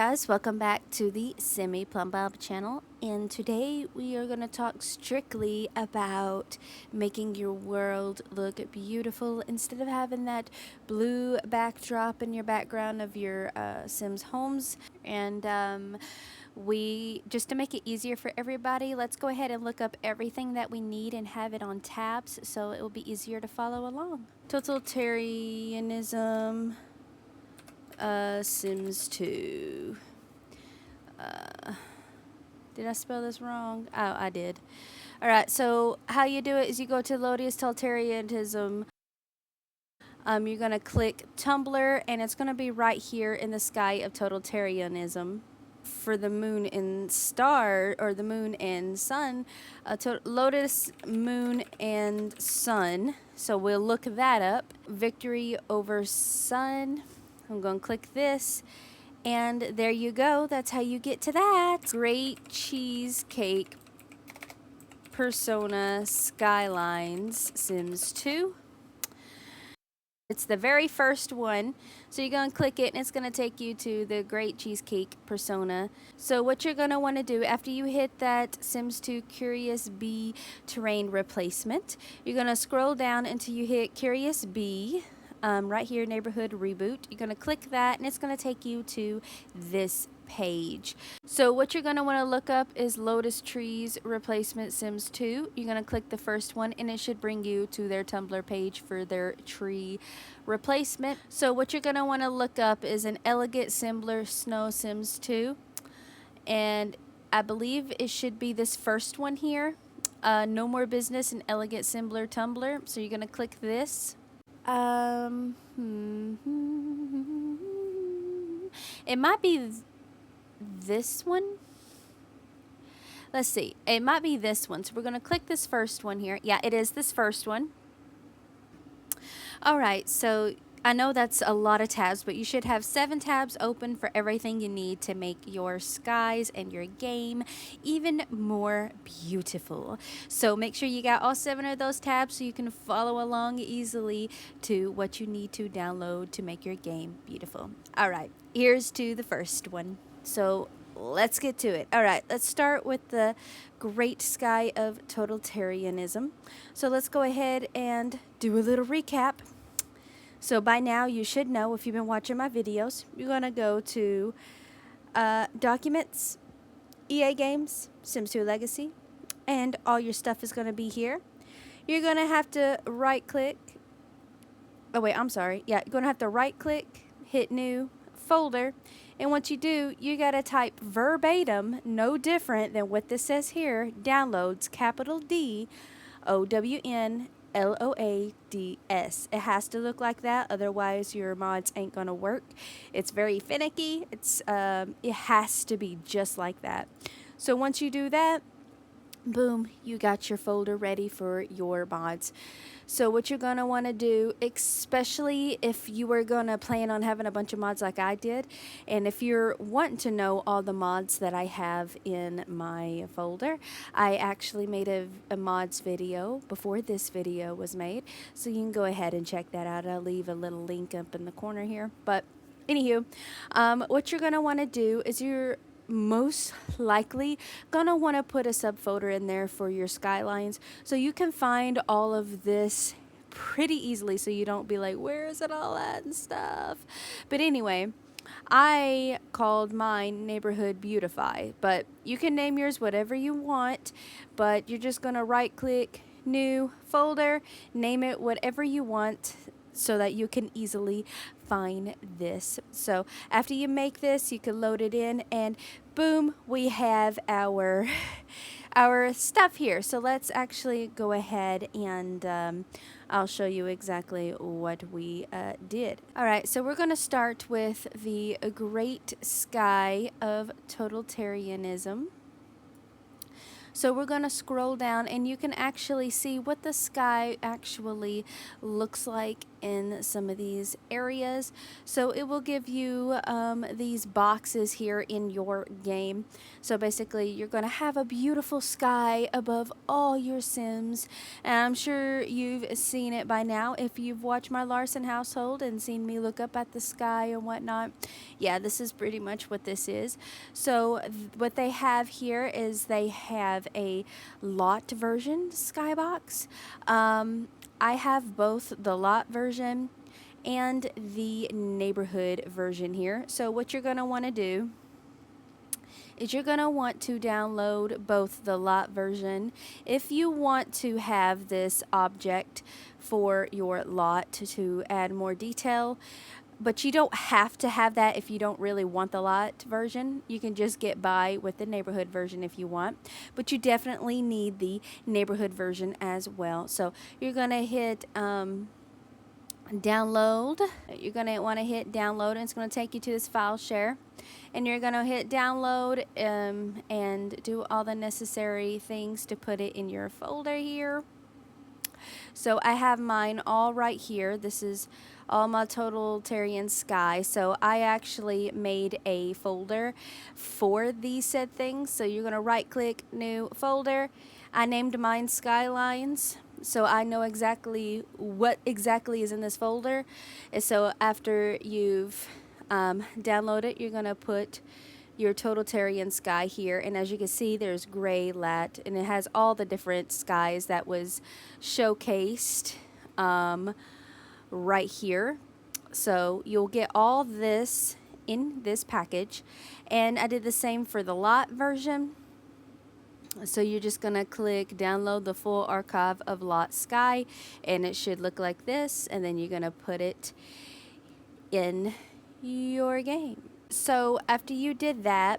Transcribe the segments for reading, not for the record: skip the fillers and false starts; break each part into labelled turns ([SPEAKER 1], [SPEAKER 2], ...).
[SPEAKER 1] guys, welcome back to the Semi Plum Bob channel, and today we are going to talk strictly about making your world look beautiful instead of having that blue backdrop in your background of your Sims homes. And we just to make it easier for everybody, let's go ahead and look up everything that we need and have it on tabs so it will be easier to follow along. Totalitarianism, Sims 2. Did I spell this wrong? Oh, I did. Alright, so how you do it is you go to Lodius Totalitarianism. You're going to click Tumblr, and it's going to be right here in the sky of Totalitarianism. For the moon and star, or the moon and sun, Lotus, moon, and sun. So we'll look that up. Victory over sun. I'm going to click this, and there you go. That's how you get to that. Great Cheesecake Persona Skylines Sims 2. It's the very first one. So you're going to click it, and it's going to take you to the Great Cheesecake Persona. So what you're going to want to do after you hit that Sims 2 Curious Bee Terrain Replacement, you're going to scroll down until you hit Curious Bee. Right here, Neighborhood Reboot. You're going to click that, and it's going to take you to this page. So what you're going to want to look up is Lotus Trees Replacement Sims 2. You're going to click the first one, and it should bring you to their Tumblr page for their tree replacement. So what you're going to want to look up is an Elegant Simbler Snow Sims 2. And I believe it should be this first one here. No More Business in Elegant Simbler Tumblr. So you're going to click this. It might be this one. Let's see. It might be this one. So we're going to click this first one here. Yeah, it is this first one. All right. So I know that's a lot of tabs, but you should have 7 tabs open for everything you need to make your skies and your game even more beautiful. So make sure you got all 7 of those tabs so you can follow along easily to what you need to download to make your game beautiful. All right, here's to the first one. So let's get to it. All right, let's start with the Great Sky of Totalitarianism. So let's go ahead and do a little recap. So by now you should know, if you've been watching my videos, you're going to go to Documents, EA Games, Sims 2 Legacy, and all your stuff is going to be here. You're going to have to right click. Oh wait, I'm sorry. Yeah, you're going to have to right click, hit New, Folder, and once you do, you got to type verbatim, no different than what this says here, Downloads, capital D, OWN, LOADS. It has to look like that, otherwise your mods ain't gonna work. It's very finicky. It has to be just like that. So once you do that, boom, you got your folder ready for your mods. So what you're going to want to do, especially if you were going to plan on having a bunch of mods like I did, and if you're wanting to know all the mods that I have in my folder, I actually made a mods video before this video was made, so you can go ahead and check that out. I'll leave a little link up in the corner here. But anywho, what you're going to want to do is you're most likely gonna want to put a subfolder in there for your Skylines, so you can find all of this pretty easily, so you don't be like, where is it all at and stuff. But anyway, I called mine Neighborhood Beautify, but you can name yours whatever you want, but you're just gonna right click, New, Folder, name it whatever you want so that you can easily find this. So after you make this, you can load it in, and boom, we have our stuff here. So let's actually go ahead and I'll show you exactly what we did. All right, so we're going to start with the Great Sky of Totalitarianism. So we're going to scroll down, and you can actually see what the sky actually looks like in some of these areas. So it will give you these boxes here in your game. So basically you're going to have a beautiful sky above all your Sims, and I'm sure you've seen it by now if you've watched my Larson household and seen me look up at the sky and whatnot. Yeah, this is pretty much what this is. So what they have here is they have a lot version skybox. I have both the lot version and the neighborhood version here. So what you're going to want to do is you're going to want to download both the lot version if you want to have this object for your lot to add more detail. But you don't have to have that if you don't really want the lot version. You can just get by with the neighborhood version if you want. But you definitely need the neighborhood version as well. So you're going to hit download. You're going to want to hit download, and it's going to take you to this file share. And you're going to hit download and do all the necessary things to put it in your folder here. So I have mine all right here. This is all my totalitarian sky. So I actually made a folder for these said things. So you're going to right click new folder. I named mine Skylines, so I know exactly what exactly is in this folder. And so after you've downloaded it, you're going to put your totalitarian sky here, and as you can see there's gray lat, and it has all the different skies that was showcased right here. So you'll get all this in this package, and I did the same for the lot version. So you're just gonna click download the full archive of lot sky, and it should look like this, and then you're gonna put it in your game. So after you did that,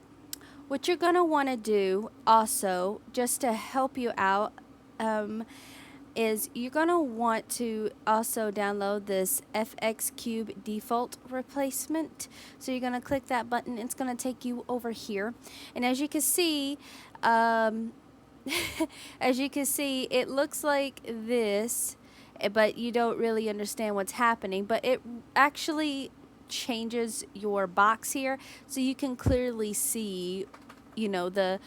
[SPEAKER 1] what you're going to want to do also, just to help you out, is you're going to want to also download this FX Cube default replacement. So you're going to click that button. It's going to take you over here. And as you can see, it looks like this, but you don't really understand what's happening. But it actually changes your box here, so you can clearly see, you know, the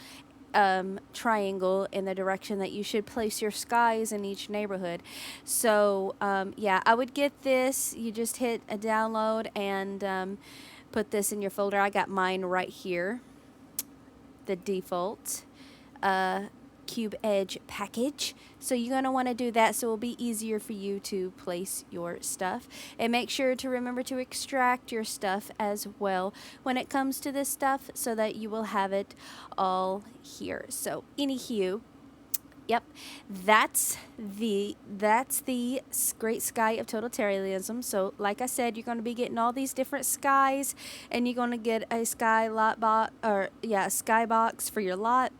[SPEAKER 1] triangle in the direction that you should place your skies in each neighborhood. So yeah, I would get this. You just hit a download and put this in your folder. I got mine right here, the default cube edge package. So you're going to want to do that, so it'll be easier for you to place your stuff. And make sure to remember to extract your stuff as well when it comes to this stuff, so that you will have it all here. So anywho, yep, that's the great sky of totalitarianism. So like I said, you're going to be getting all these different skies, and you're going to get a sky lot box, or yeah, a sky box for your lot.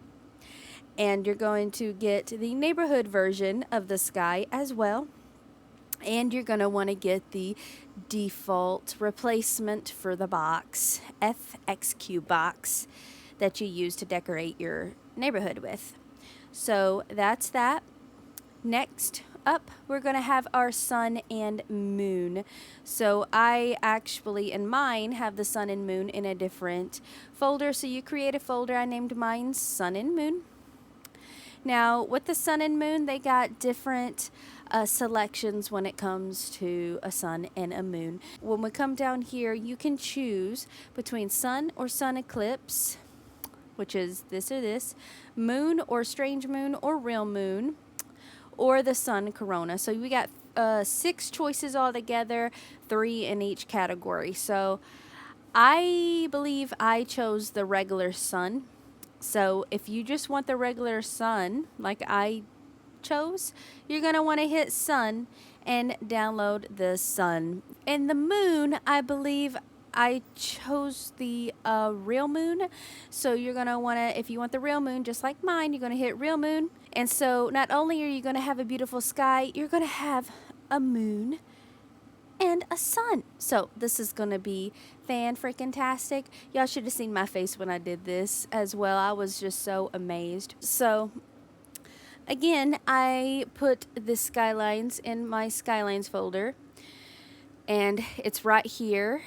[SPEAKER 1] And you're going to get the neighborhood version of the sky as well. And you're going to want to get the default replacement for the box, FX Cube box, that you use to decorate your neighborhood with. So that's that. Next up, we're going to have our sun and moon. So I actually, in mine, have the sun and moon in a different folder. So you create a folder. I named mine Sun and Moon. Now, with the sun and moon, they got different selections when it comes to a sun and a moon. When we come down here, you can choose between sun or sun eclipse, which is this or this, moon or strange moon or real moon, or the sun corona. So we got 6 choices altogether, 3 in each category. So I believe I chose the regular sun. So if you just want the regular sun, like I chose, you're going to want to hit sun and download the sun. And the moon, I believe I chose the real moon. So you're going to want to, if you want the real moon, just like mine, you're going to hit real moon. And so not only are you going to have a beautiful sky, you're going to have a moon and a sun. So this is gonna be fan-freaking-tastic. Y'all should have seen my face when I did this as well. I was just so amazed. So again, I put the Skylines in my Skylines folder. And it's right here,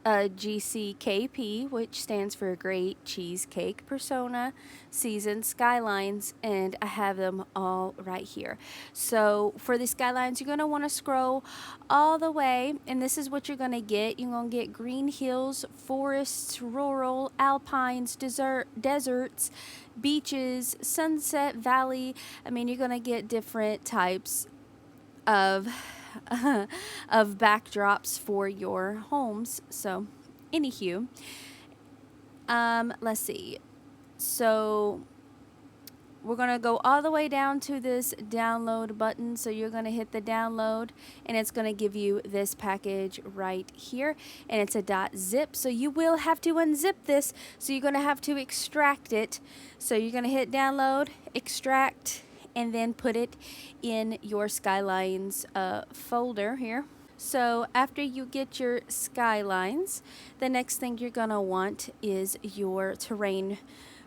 [SPEAKER 1] GCKP, which stands for Great Cheesecake Persona Seasoned Skylines, and I have them all right here. So for the Skylines, you're going to want to scroll all the way, and this is what you're going to get. You're going to get green hills, forests, rural, alpines, deserts, beaches, sunset, valley. I mean, you're going to get different types of of backdrops for your homes. So, anywho, let's see. So we're going to go all the way down to this download button. So you're going to hit the download, and it's going to give you this package right here, and it's a .zip. So you will have to unzip this. So you're going to have to extract it. So you're going to hit download, extract, and then put it in your Skylines folder here. So after you get your Skylines, the next thing you're going to want is your terrain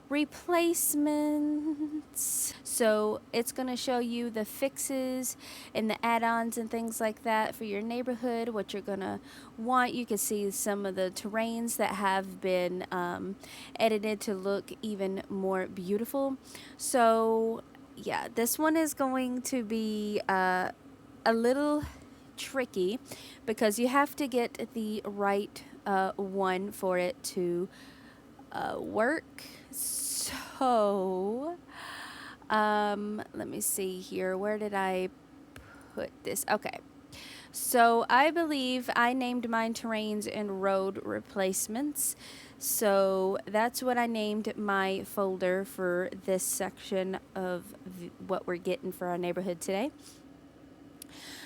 [SPEAKER 1] replacements. So it's going to show you the fixes and the add-ons and things like that for your neighborhood, what you're going to want. You can see some of the terrains that have been edited to look even more beautiful. So yeah, this one is going to be a little tricky because you have to get the right one for it to work. So let me see here. Where did I put this? Okay. So I believe I named mine terrains and road replacements. So that's what I named my folder for this section of what we're getting for our neighborhood today.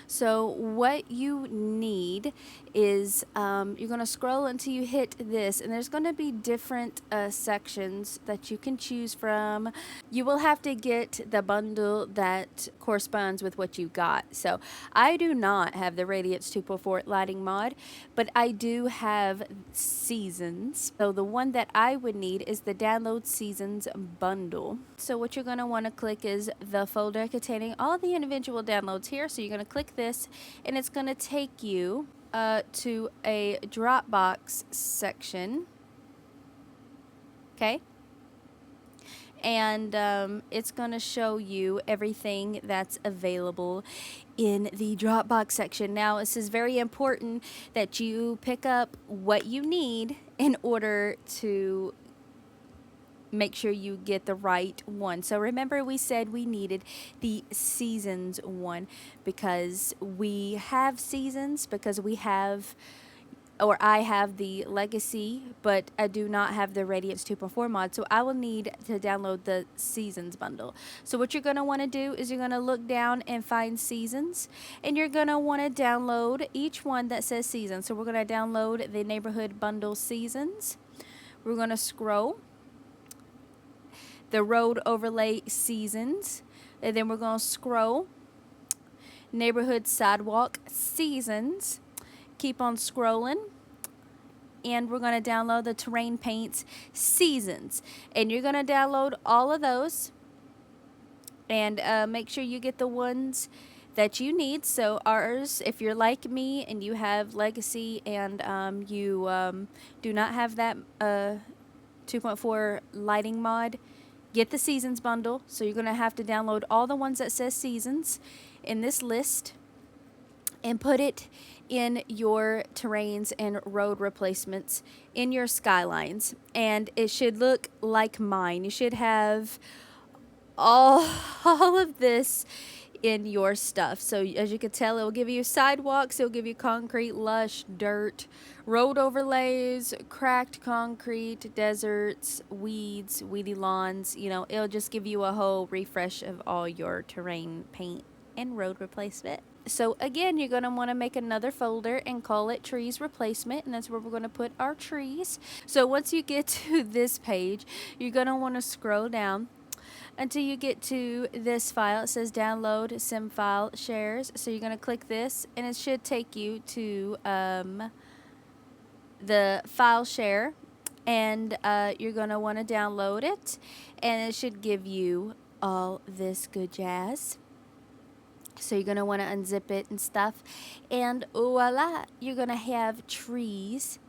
[SPEAKER 1] So what you need is you're going to scroll until you hit this, and there's going to be different sections that you can choose from. You will have to get the bundle that corresponds with what you got. So I do not have the Radiance 2.4 lighting mod, but I do have seasons. So the one that I would need is the download seasons bundle. So what you're going to want to click is the folder containing all the individual downloads here. So you're going to click this, and it's going to take you to a Dropbox section. Okay. And it's going to show you everything that's available in the Dropbox section. Now, this is very important that you pick up what you need in order to make sure you get the right one. So remember, we said we needed the seasons one because we have seasons, because we have, or I have the legacy, but I do not have the Radiance 2.4 mod. So I will need to download the seasons bundle. So what you're going to want to do is you're going to look down and find seasons, and you're going to want to download each one that says seasons. So we're going to download the neighborhood bundle seasons. We're going to scroll the road overlay seasons, and then we're going to scroll neighborhood sidewalk seasons. Keep on scrolling, and we're going to download the terrain paints seasons, and you're going to download all of those, and make sure you get the ones that you need. So ours, if you're like me and you have legacy and you do not have that 2.4 lighting mod, get the seasons bundle. So you're going to have to download all the ones that says seasons in this list and put it in your terrains and road replacements in your Skylines, and it should look like mine. You should have all of this in your stuff. So as you can tell, it will give you sidewalks, it will give you concrete, lush, dirt, road overlays, cracked concrete, deserts, weeds, weedy lawns. You know, it'll just give you a whole refresh of all your terrain paint and road replacement. So again, you're going to want to make another folder and call it trees replacement, and that's where we're going to put our trees. So once you get to this page, you're going to want to scroll down until you get to this file. It says download sim file shares. So you're going to click this, and it should take you to the file share, and you're going to want to download it, and it should give you all this good jazz. So you're going to want to unzip it and stuff. And voila, you're going to have trees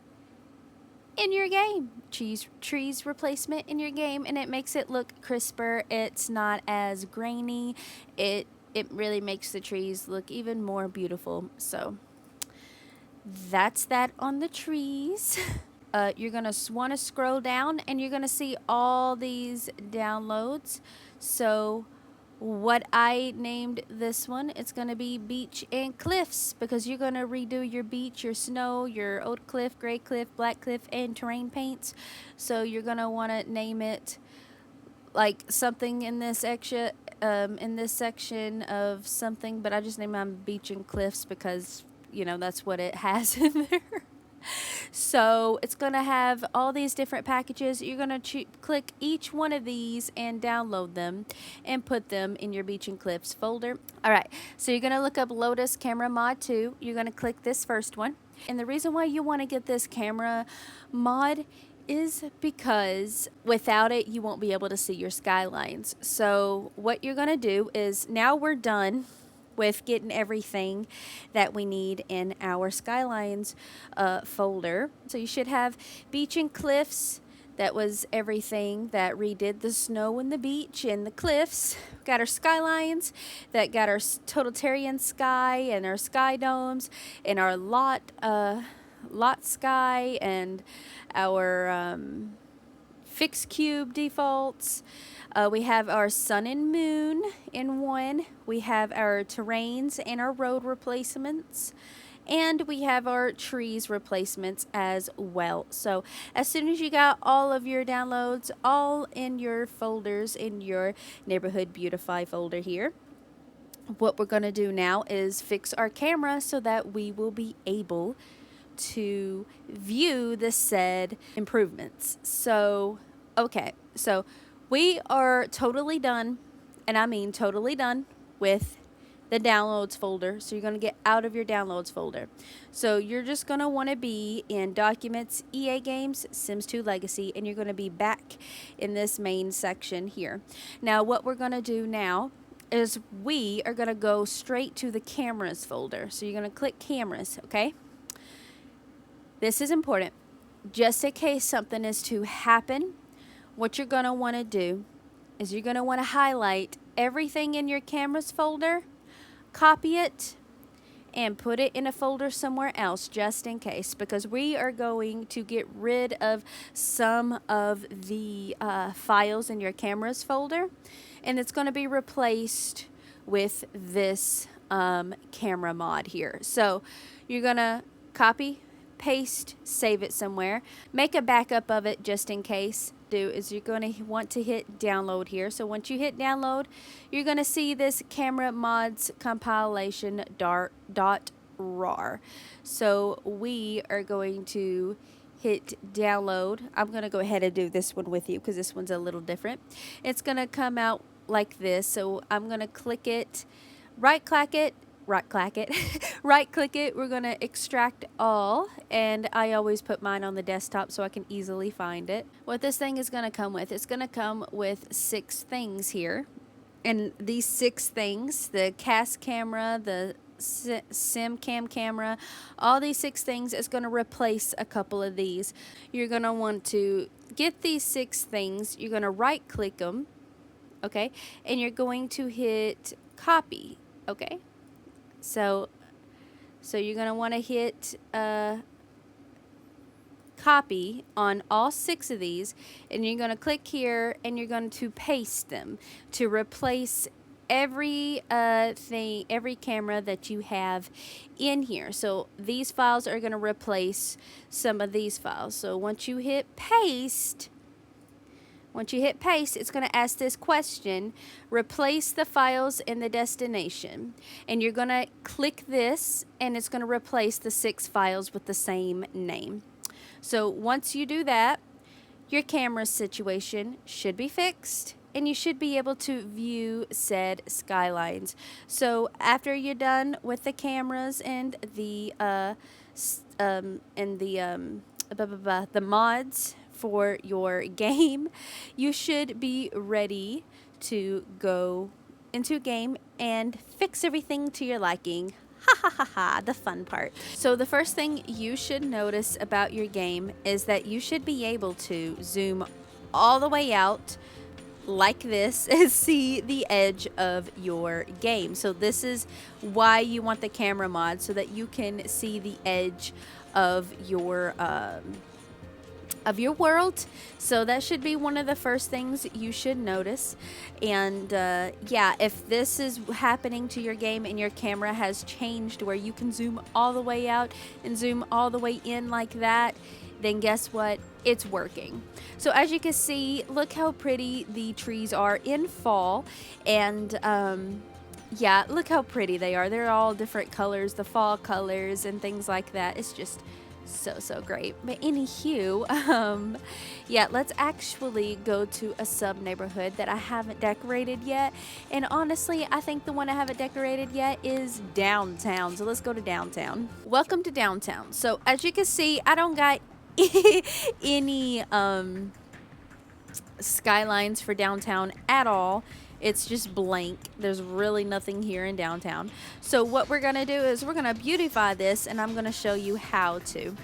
[SPEAKER 1] in your game. Trees replacement in your game, and it makes it look crisper. It's not as grainy. It really makes the trees look even more beautiful. So that's that on the trees. You're going to want to scroll down, and you're going to see all these downloads. So what I named this one, it's going to be Beach and Cliffs, because you're going to redo your beach, your snow, your old cliff, gray cliff, black cliff, and terrain paints. So you're going to want to name it like something in this section of something, but I just named mine Beach and Cliffs because, you know, that's what it has in there. So it's going to have all these different packages. You're going to click each one of these and download them and put them in your Beach and Cliffs folder. All right, so you're going to look up Lotus Camera Mod 2. You're going to click this first one. And the reason why you want to get this camera mod is because without it, you won't be able to see your skylines. So what you're going to do is, now we're done with getting everything that we need in our Skylines folder. So you should have Beach and Cliffs. That was everything that redid the snow and the beach and the cliffs. Got our Skylines, that got our totalitarian sky and our sky domes and our lot sky and our fixed cube defaults. We have our sun and moon in one. We have our terrains and our road replacements. And we have our trees replacements as well. So as soon as you got all of your downloads all in your folders in your Neighborhood Beautify folder here, what we're going to do now is fix our camera so that we will be able to view the said improvements. So, okay, so we are totally done, and I mean totally done with the downloads folder. So you're going to get out of your downloads folder. So you're just going to want to be in Documents, EA Games, Sims 2 Legacy, and you're going to be back in this main section here. Now what we're going to do now is we are going to go straight to the Cameras folder. So you're going to click Cameras, okay? This is important. Just in case something is to happen, what you're going to want to do is you're going to want to highlight everything in your Cameras folder, copy it, and put it in a folder somewhere else just in case, because we are going to get rid of some of the files in your Cameras folder, and it's going to be replaced with this camera mod here. So you're going to copy, paste, save it somewhere, make a backup of it just in case. Is you're going to want to hit download here. So once you hit download, you're going to see this camera mods compilation .rar. So we are going to hit download. I'm going to go ahead and do this one with you because this one's a little different. It's going to come out like this. So I'm going to click it, right click it, right click it. We're going to extract all, and I always put mine on the desktop so I can easily find it. What this thing is going to come with, it's going to come with 6 things here, and these 6 things, the cast camera, the sim cam camera, all these 6 things is going to replace a couple of these. You're going to want to get these 6 things, you're going to right click them, okay, and you're going to hit copy, okay. So you're going to want to hit copy on all 6 of these, and you're going to click here and you're going to paste them to replace every every camera that you have in here. So these files are going to replace some of these files. So once you hit paste, it's going to ask this question, replace the files in the destination. And you're going to click this, and it's going to replace the 6 files with the same name. So once you do that, your camera situation should be fixed, and you should be able to view said skylines. So after you're done with the cameras and the mods for your game, you should be ready to go into game and fix everything to your liking. Ha ha ha ha, the fun part. So the first thing you should notice about your game is that you should be able to zoom all the way out like this and see the edge of your game. So this is why you want the camera mod, so that you can see the edge of your world. So that should be one of the first things you should notice. And yeah, if this is happening to your game and your camera has changed where you can zoom all the way out and zoom all the way in like that, then guess what? It's working. So as you can see, look how pretty the trees are in fall. And yeah, look how pretty they are. They're all different colors, the fall colors and things like that. It's just so great. But anywho, yeah, let's actually go to a sub neighborhood that I haven't decorated yet. And honestly, I think the one I haven't decorated yet is downtown. So let's go to downtown. Welcome to downtown. So as you can see, I don't got any skylines for downtown at all. It's just blank. There's really nothing here in downtown. So what we're gonna do is we're gonna beautify this, and I'm gonna show you how to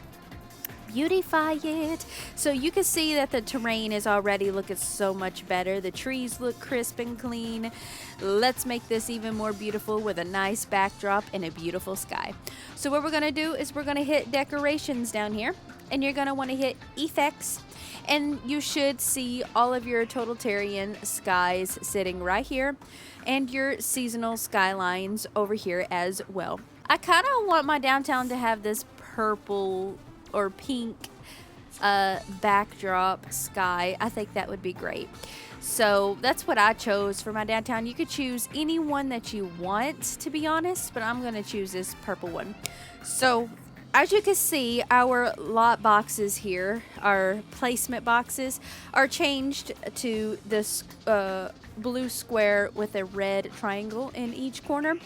[SPEAKER 1] beautify it. So you can see that the terrain is already looking so much better. The trees look crisp and clean. Let's make this even more beautiful with a nice backdrop and a beautiful sky. So what we're gonna do is we're gonna hit decorations down here, and you're gonna wanna hit effects, and you should see all of your totalitarian skies sitting right here and your seasonal skylines over here as well. I kind of want my downtown to have this purple or pink backdrop sky. I think that would be great. So that's what I chose for my downtown. You could choose any one that you want, to be honest, but I'm going to choose this purple one. So as you can see, our lot boxes here, our placement boxes, are changed to this blue square with a red triangle in each corner.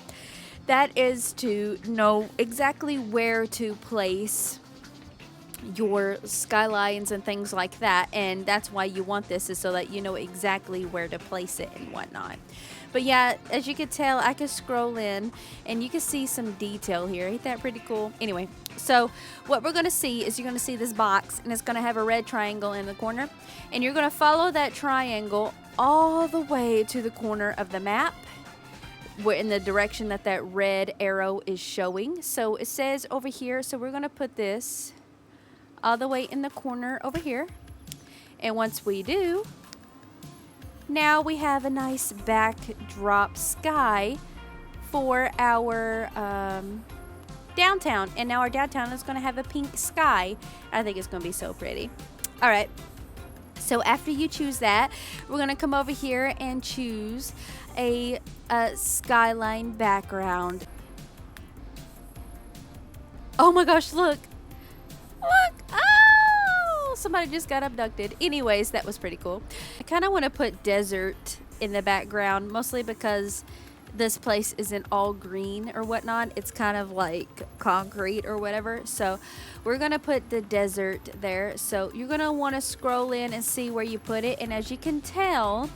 [SPEAKER 1] That is to know exactly where to place your skylines and things like that, and that's why you want this, is so that you know exactly where to place it and whatnot. But yeah, as you can tell, I can scroll in and you can see some detail here. Ain't that pretty cool? Anyway, so what we're going to see is you're going to see this box, and it's going to have a red triangle in the corner, and you're going to follow that triangle all the way to the corner of the map, in the direction that that red arrow is showing. So it says over here, so we're going to put this all the way in the corner over here. And once we do, now we have a nice backdrop sky for our downtown. And now our downtown is going to have a pink sky. I think it's going to be so pretty. All right. So after you choose that, we're going to come over here and choose a skyline background. Oh my gosh, look. Look. Oh, somebody just got abducted. Anyways, that was pretty cool. I kind of want to put desert in the background, mostly because this place isn't all green or whatnot. It's kind of like concrete or whatever. So we're going to put the desert there. So you're going to want to scroll in and see where you put it. And as you can tell,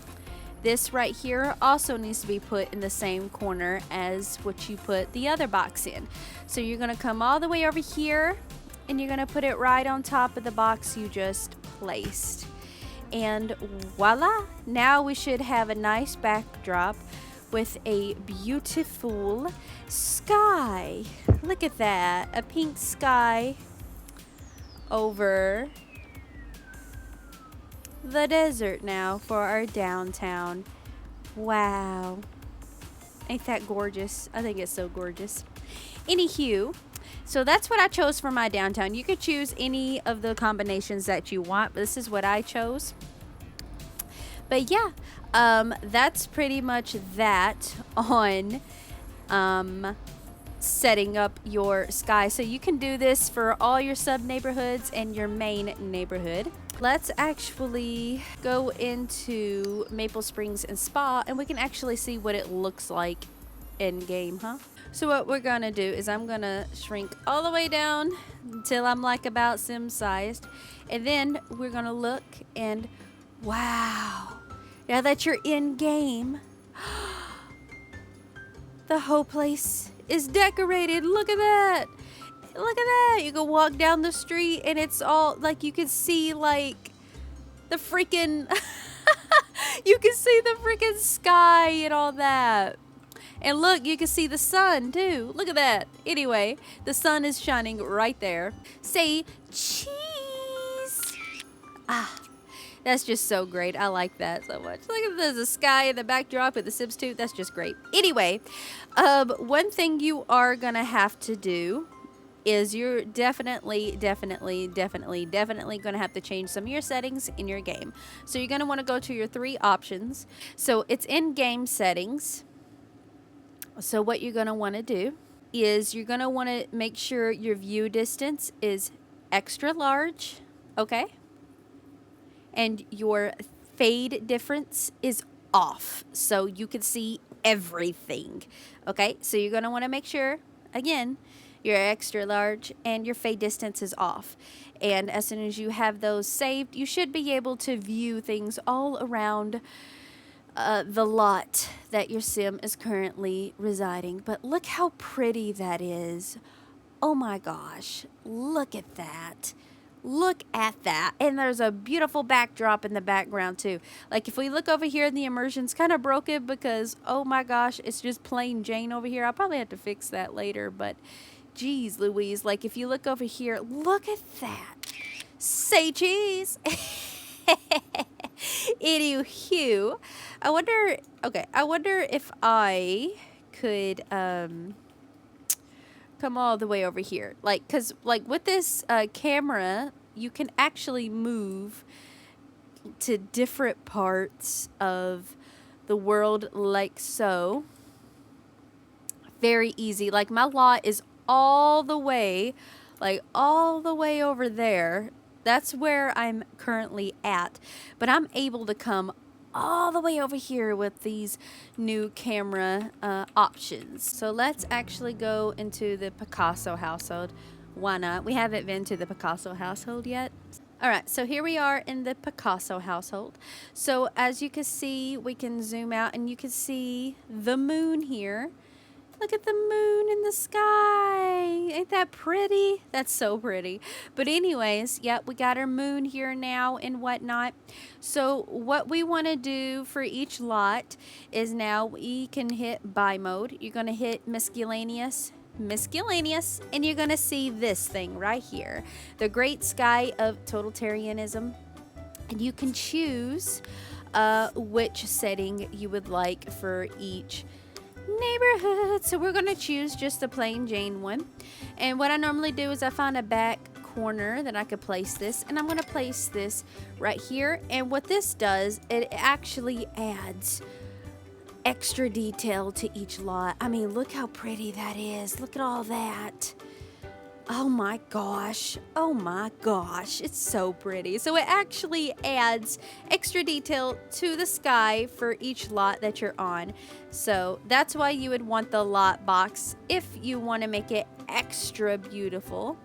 [SPEAKER 1] this right here also needs to be put in the same corner as what you put the other box in. So you're going to come all the way over here, and you're going to put it right on top of the box you just placed. And voila! Now we should have a nice backdrop with a beautiful sky. Look at that. A pink sky over the desert now for our downtown. Wow. Ain't that gorgeous? I think it's so gorgeous. Anywho, so that's what I chose for my downtown. You could choose any of the combinations that you want, but this is what I chose. But yeah, that's pretty much that on setting up your sky. So you can do this for all your sub neighborhoods and your main neighborhood. Let's actually go into Maple Springs and Spa, and we can actually see what it looks like in game, huh? So what we're gonna do is I'm gonna shrink all the way down until I'm like about sim sized, and then we're gonna look, and wow, now that you're in game, The whole place is decorated. Look at that. Look at that. You can walk down the street and it's all like you can see like the freaking you can see the freaking sky and all that. And look, you can see the sun too. Look at that. Anyway, the sun is shining right there. Say cheese. Ah, that's just so great. I like that so much. Look at the sky in the backdrop with the Sims 2. That's just great. Anyway, one thing you are going to have to do is you're definitely going to have to change some of your settings in your game. So you're going to want to go to your 3 options. So it's in game settings. So what you're going to want to do is you're going to want to make sure your view distance is extra large, okay? And your fade difference is off so you can see everything, okay? So you're going to want to make sure, again, you're extra large and your fade distance is off. And as soon as you have those saved, you should be able to view things all around the lot that your sim is currently residing. But look how pretty that is. Oh my gosh, look at that. Look at that. And there's a beautiful backdrop in the background too. Like if we look over here, the immersion's kind of broken because, oh my gosh, it's just plain Jane over here. I'll probably have to fix that later, but geez Louise, like if you look over here, look at that. Say cheese. Anywho, I wonder if I could come all the way over here, like, cause like with this camera you can actually move to different parts of the world like so. Very easy. Like my lot is all the way over there. That's where I'm currently at, but I'm able to come all the way over here with these new camera options. So let's actually go into the Picasso household. Why not? We haven't been to the Picasso household yet. All right, so here we are in the Picasso household. So as you can see, we can zoom out and you can see the moon here. Look at the moon in the sky. Ain't that pretty? That's so pretty. But anyways, yep, we got our moon here now and whatnot. So what we want to do for each lot is now we can hit buy mode. You're going to hit miscellaneous, and you're going to see this thing right here. The great sky of totalitarianism. And you can choose which setting you would like for each neighborhood. So we're going to choose just the plain Jane one. And what I normally do is I find a back corner that I could place this, and I'm going to place this right here. And what this does, it actually adds extra detail to each lot. I mean, look how pretty that is. Look at all that. Oh my gosh. Oh my gosh. It's so pretty. So it actually adds extra detail to the sky for each lot that you're on. So that's why you would want the lot box if you want to make it extra beautiful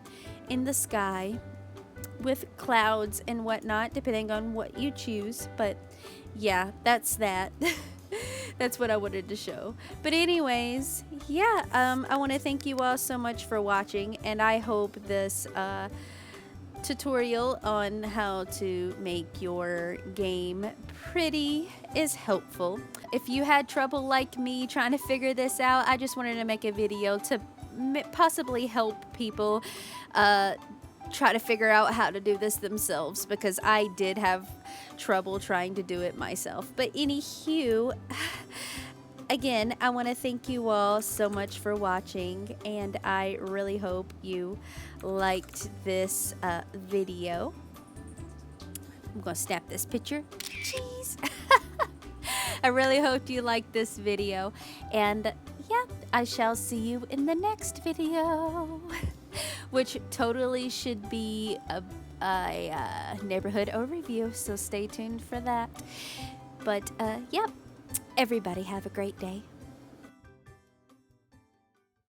[SPEAKER 1] in the sky with clouds and whatnot, depending on what you choose. But yeah, that's that. That's what I wanted to show. But anyways, yeah, I want to thank you all so much for watching, and I hope this tutorial on how to make your game pretty is helpful. If you had trouble like me trying to figure this out, I just wanted to make a video to possibly help people try to figure out how to do this themselves, because I did have trouble trying to do it myself. But anywho, again, I want to thank you all so much for watching, and I really hope you liked this video. I'm gonna snap this picture. Cheese. I really hope you liked this video, and yeah, I shall see you in the next video. Which totally should be a neighborhood overview, so stay tuned for that. But yep, everybody have a great day.